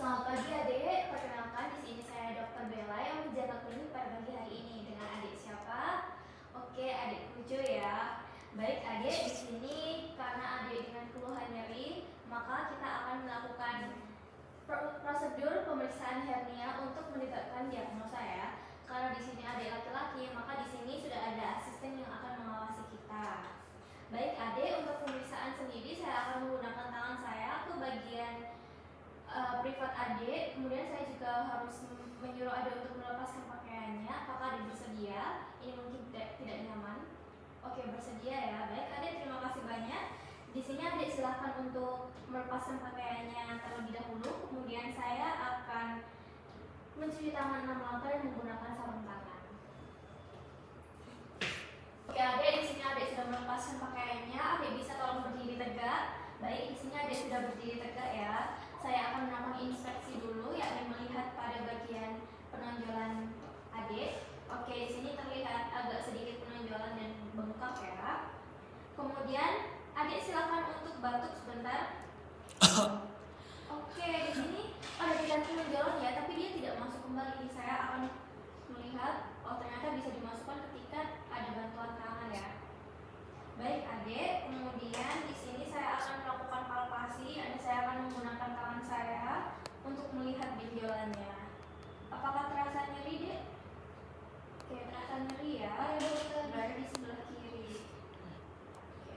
Selamat pagi adik, perkenalkan di sini saya Dr. Bella yang menjaga klinik pada pagi hari ini. Dengan adik siapa? Oke, adik Pujo ya. Baik adik, di sini karena adik dengan keluhan nyeri, maka kita akan melakukan prosedur pemeriksaan hernia untuk menegakkan diagnosa ya. Kalau di sini adik laki-laki, maka di sini sudah ada asisten yang akan mengawasi kita. Baik adik, untuk pemeriksaan sendiri saya akan menggunakan tangan saya ke bagian privat adik, kemudian saya juga harus menyuruh adik untuk melepaskan pakaiannya. Apakah adik bersedia? Ini mungkin tidak nyaman. Oke, bersedia ya. Baik adik, terima kasih banyak. Di sini adik silahkan untuk melepaskan pakaiannya terlebih dahulu. Kemudian saya akan mencuci tangan 6 langkah dan menggunakan sarung tangan. Oke adik, di sini adik sudah melepaskan pakaiannya. Adik bisa tolong berdiri tegak. Baik, di sini adik sudah berdiri tegak ya. Saya akan melakukan inspeksi dulu, yakni melihat pada bagian penonjolan adik. Oke, di sini terlihat agak sedikit penonjolan dan bengkak ya. Kemudian adik silakan untuk batuk sebentar. Oke, di sini ada bidang penonjolan ya, tapi dia tidak masuk kembali. Saya akan melihat, oh ternyata bisa dimasukkan ketika ada bantuan tangan ya. Baik adik, kemudian di sini saya akan melakukan palpasi. Saya akan menggunakan tangan saya untuk melihat benjolannya. Apakah terasa nyeri, Dek? Oke, terasa nyeri ya. Ya dokter, berada di sebelah kiri. Oke.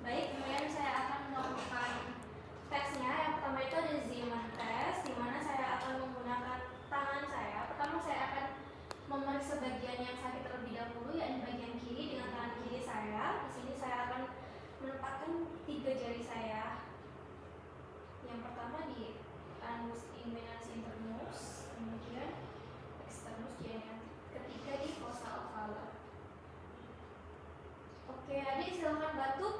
Baik, kemudian saya akan melakukan tesnya. Yang pertama itu ada Zeeman test, di mana saya akan menggunakan tangan saya. Pertama saya akan memeriksa bagian yang sakit terlebih dahulu, yakni bagian kiri dengan tangan kiri saya. Di sini saya akan menempatkan 3 jari saya. Yang pertama di anus inguinalis internus, kemudian externus, dan yang ketiga di fossa ovala. Oke, adik silakan batuk.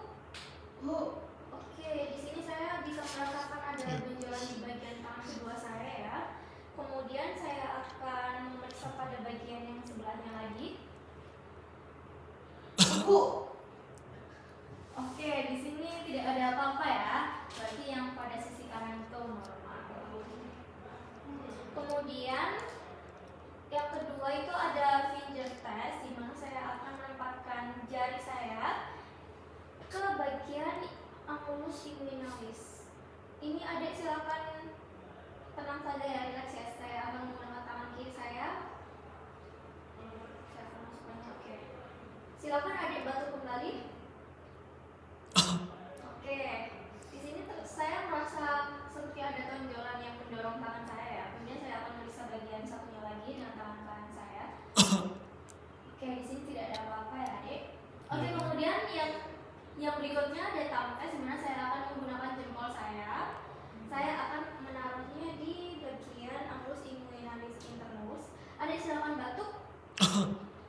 Oke, di sini saya bisa merasakan ada benjolan di bagian tangan kedua saya ya. Kemudian saya akan memeriksa pada bagian yang sebelahnya lagi. Oke, di sini tidak ada apa-apa ya. Berarti yang pada sisi kanan itu normal. Kemudian yang kedua itu ada finger test, di mana saya akan menempatkan jari saya ke bagian anus inguinalis. Ini adik silakan tenang saja ya, relax ya. Saya akan menggunakan tangan kiri saya. Saya akan masukkannya. Oke. Silakan adik batuk kembali. Oke. Di sini saya merasa seperti ada tonjolan yang mendorong tangan saya ya. Kemudian saya akan meriksa bagian satunya lagi dengan tangan kanan saya. Oke, di sini tidak ada apa-apa ya, adik. Oke, kemudian yang berikutnya ada thumb test, di mana saya akan menggunakan jempol saya. Saya akan menaruhnya di bagian anus inguinalis internus. Adik silakan batuk.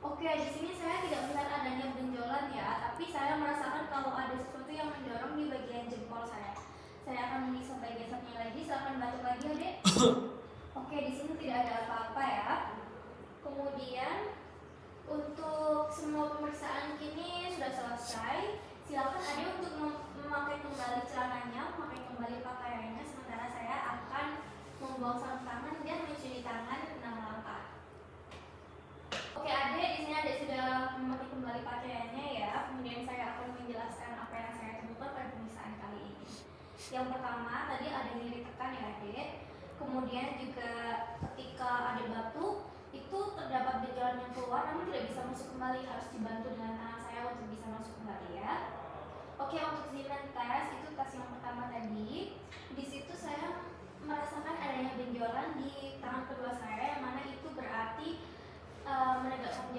Oke, di sini saya tidak melihat adanya benjolan ya, tapi saya merasakan kalau ada sesuatu yang mendorong di bagian jempol saya. Saya akan menyiksa bagian satunya lagi. Silakan batuk lagi, adik. Oke, di sini tidak ada apa-apa ya. Kemudian untuk semua pemeriksaan kini sudah selesai. Silakan adik untuk memakai kembali celananya, memakai kembali pakaiannya, sementara saya akan membuang sarung tangan dan mencuci tangan 6 langkah. Oke adik, di sini adik sudah memakai kembali pakaiannya ya. Kemudian saya akan menjelaskan apa yang saya temukan pada pemeriksaan kali ini. Yang pertama tadi ada nyeri tekan ya adik. Kemudian juga ketika adik batuk itu terdapat benjolan yang keluar namun tidak bisa masuk kembali, harus dibantu dengan tangan saya untuk bisa masuk kembali ya. Oke, untuk Zeeman test itu tes yang pertama tadi. Di situ saya merasakan adanya benjolan di tangan kedua saya, yang mana itu berarti menegakkan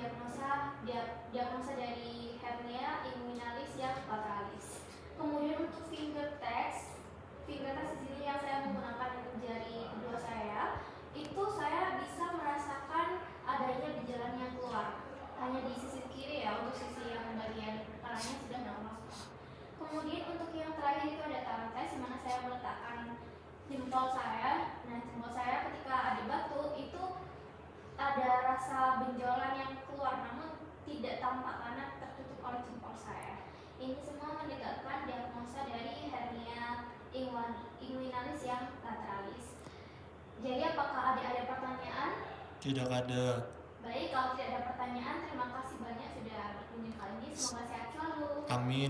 diagnosa dari hernia inguinalis yang lateralis. Kemudian untuk finger test di sini yang saya menggunakan jari kedua saya, itu saya bisa merasakan adanya benjolan yang keluar hanya di sisi kiri ya, untuk sisi yang bagian kanannya sudah normal. Kemudian untuk yang terakhir itu ada thumb test, di mana saya meletakkan jempol saya. Nah, jempol saya ketika ada batuk itu ada rasa benjolan yang keluar, namun tidak tampak karena tertutup oleh jempol saya. Ini semua menegakkan diagnosa dari hernia inguinalis yang lateralis. Tidak ada. Baik, kalau tidak ada pertanyaan, terima kasih banyak sudah berkunjung kali ini. Semoga sehat selalu. Amin.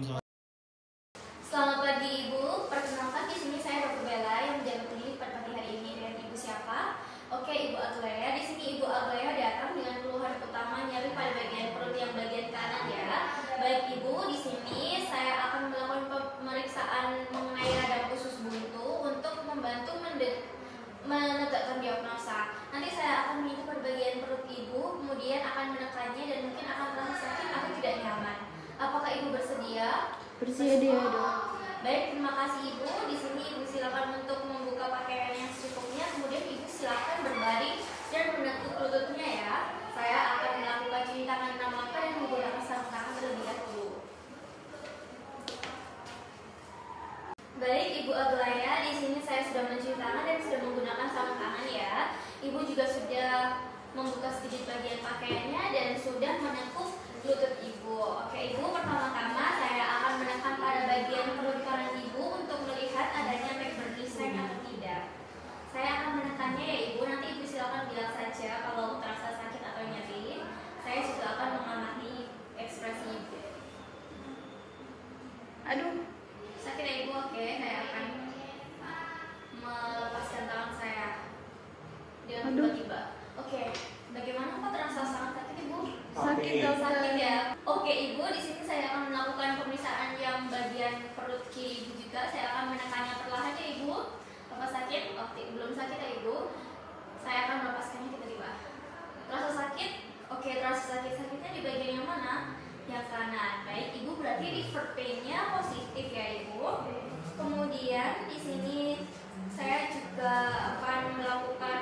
Selamat pagi Ibu. Perkenalkan di sini saya Dr. Bella yang menjaga klinik pada pagi hari ini. Dan Ibu siapa? Oke, Ibu Aglaya. Di sini Ibu Aglaya datang dengan keluhan utama nyeri pada bagian perut yang bagian kanan ya. Baik Ibu, di sini saya akan melakukan pemeriksaan mengenai radang usus buntu untuk membantu menegakkan diagnosa. Nanti saya akan menyentuh pada bagian perut Ibu, kemudian akan menekannya dan mungkin akan terasa sakit atau tidak nyaman. Apakah Ibu bersedia? Bersedia, Dok. Baik, terima kasih Ibu. Di sini Ibu silakan untuk membuka pakaian yang secukupnya, kemudian Ibu silakan berbaring dan menekuk lututnya ya. Saya akan melakukan cuci tangan 6 langkah dan menggunakan sarung tangan terlebih dahulu. Baik, Ibu Aglaya, di sini saya sudah mencuci tangan dan sudah menggunakan sarung tangan ya. Ibu juga sudah membuka sedikit bagian pakaiannya dan sudah menekuk lutut Ibu. Oke Ibu, pertama-tama saya akan menekan pada bagian perut kanan Ibu untuk melihat adanya McBurn design atau tidak. Saya akan menekannya ya Ibu, nanti Ibu silakan bilang saja kalau terasa sakit atau nyeri. Saya juga akan mengamati ekspresi Ibu. Aduh, Sakit ya Ibu? Oke, saya akan melepaskan tangan saya dengan tiba-tiba. Oke, bagaimana kok terasa sangat sakit Ibu? sakit dokter. Sakit ya. Oke Ibu, di sini saya akan melakukan pemeriksaan yang bagian perut kiri Ibu juga. Saya akan menekannya perlahan ya Ibu. Apa sakit? Oke, belum sakit ya Ibu. Saya akan melepaskannya tiba-tiba. Terasa sakit? Oke, terasa sakit. Sakitnya di bagian yang mana? Yang kanan. Baik, Ibu berarti revert pain-nya positif ya Ibu. Kemudian di sini saya juga akan melakukan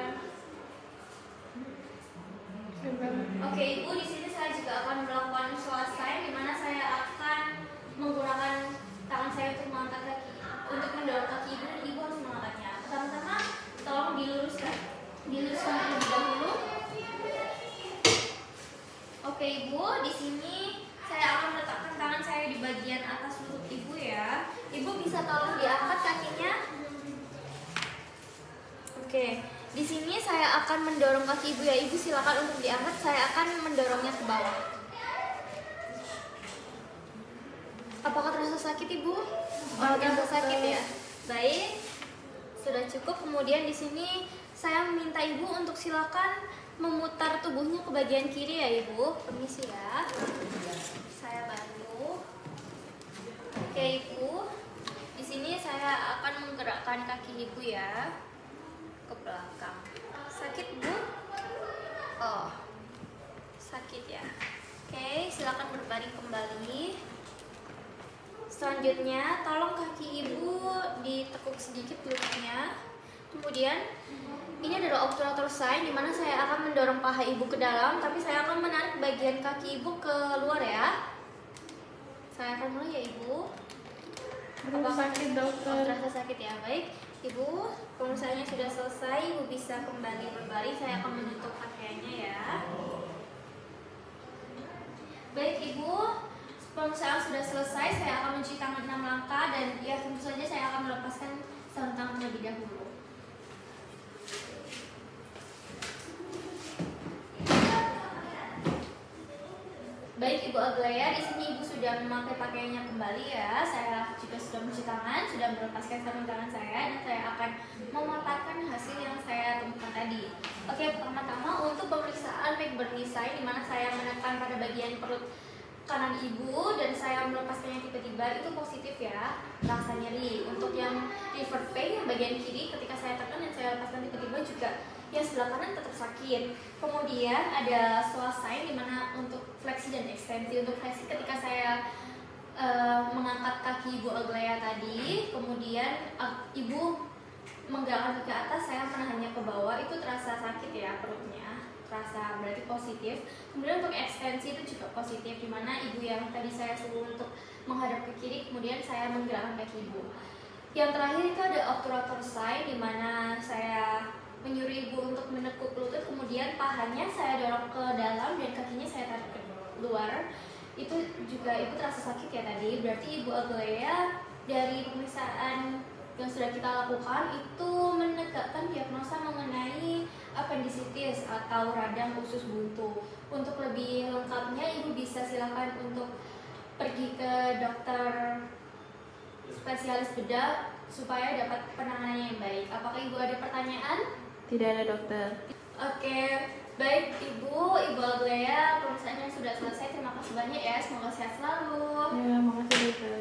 Oke Ibu, di sini saya juga akan melakukan swasai di mana saya akan menggunakan tangan saya untuk mengangkat kaki, untuk mendorong kaki Ibu dan Ibu harus mengangkatnya. Pertama-tama tolong diluruskan terlebih dahulu. Oke Ibu, di sini saya akan meletakkan tangan saya di bagian atas lutut Ibu ya. Ibu bisa tolong diangkat kakinya. Oke. Di sini saya akan mendorong kaki Ibu ya. Ibu silakan untuk diangkat. Saya akan mendorongnya ke bawah. Apakah terasa sakit Ibu? Oh, terasa sakit ya. Baik. Sudah cukup. Kemudian di sini saya meminta Ibu untuk silakan memutar tubuhnya ke bagian kiri ya Ibu. Permisi ya. Saya bantu. Oke Ibu. Di sini saya akan menggerakkan kaki Ibu ya ke belakang. Sakit Bu? Oh, sakit ya. Oke, silakan berbaring kembali. Selanjutnya, tolong kaki Ibu ditekuk sedikit lututnya. Kemudian, ini adalah obturator sign di mana saya akan mendorong paha Ibu ke dalam, tapi saya akan menarik bagian kaki Ibu ke luar ya. Saya akan mulai ya Ibu. Apakah sakit dokter? terasa sakit ya? Baik. Ibu, pemeriksaannya sudah selesai. Ibu bisa kembali berbaring. Saya akan menutup pakaiannya ya. Baik Ibu, pemeriksaan sudah selesai. Saya akan mencuci tangan 6 langkah dan ya tentu saja saya akan melepaskan sarung tangan terlebih dahulu. Baik Ibu Aglaya, di sini Ibu sudah memakai pakaiannya kembali ya. Saya juga sudah mencuci tangan, sudah melepaskan sarung tangan saya dan saya akan memaparkan hasil yang saya temukan tadi. Oke, pertama-tama untuk pemeriksaan McBurn design di mana saya menekan pada bagian perut kanan Ibu dan saya melepaskannya tiba-tiba itu positif ya, rasa nyeri. Untuk yang revert pain yang bagian kiri ketika saya tekan dan saya lepaskan tiba-tiba juga yang sebelah kanan tetap sakit. Kemudian ada swasai di mana untuk fleksi dan ekstensi. Untuk fleksi ketika saya mengangkat kaki Ibu Aglaya tadi, kemudian Ibu menggerakkan ke atas, saya menahannya ke bawah, itu terasa sakit ya perutnya, terasa berarti positif. Kemudian untuk ekstensi itu juga positif, di mana Ibu yang tadi saya suruh untuk menghadap ke kiri, kemudian saya menggerakkan kaki Ibu. Yang terakhir itu ada obturator sign di mana saya menyuruh Ibu untuk menekuk lutut, kemudian pahanya saya dorong ke dalam dan kakinya saya tarik ke luar. Itu juga Ibu terasa sakit ya tadi. Berarti Ibu Aglaya dari pemeriksaan yang sudah kita lakukan itu menegakkan diagnosa mengenai appendicitis atau radang usus buntu. Untuk lebih lengkapnya Ibu bisa silakan untuk pergi ke dokter spesialis bedah supaya dapat penanganan yang baik. Apakah Ibu ada pertanyaan? Tidak ada dokter. Oke, baik Ibu Aglaya, pemeriksaannya sudah selesai. Terima kasih banyak ya, semoga sehat selalu. Ya, makasih dokter.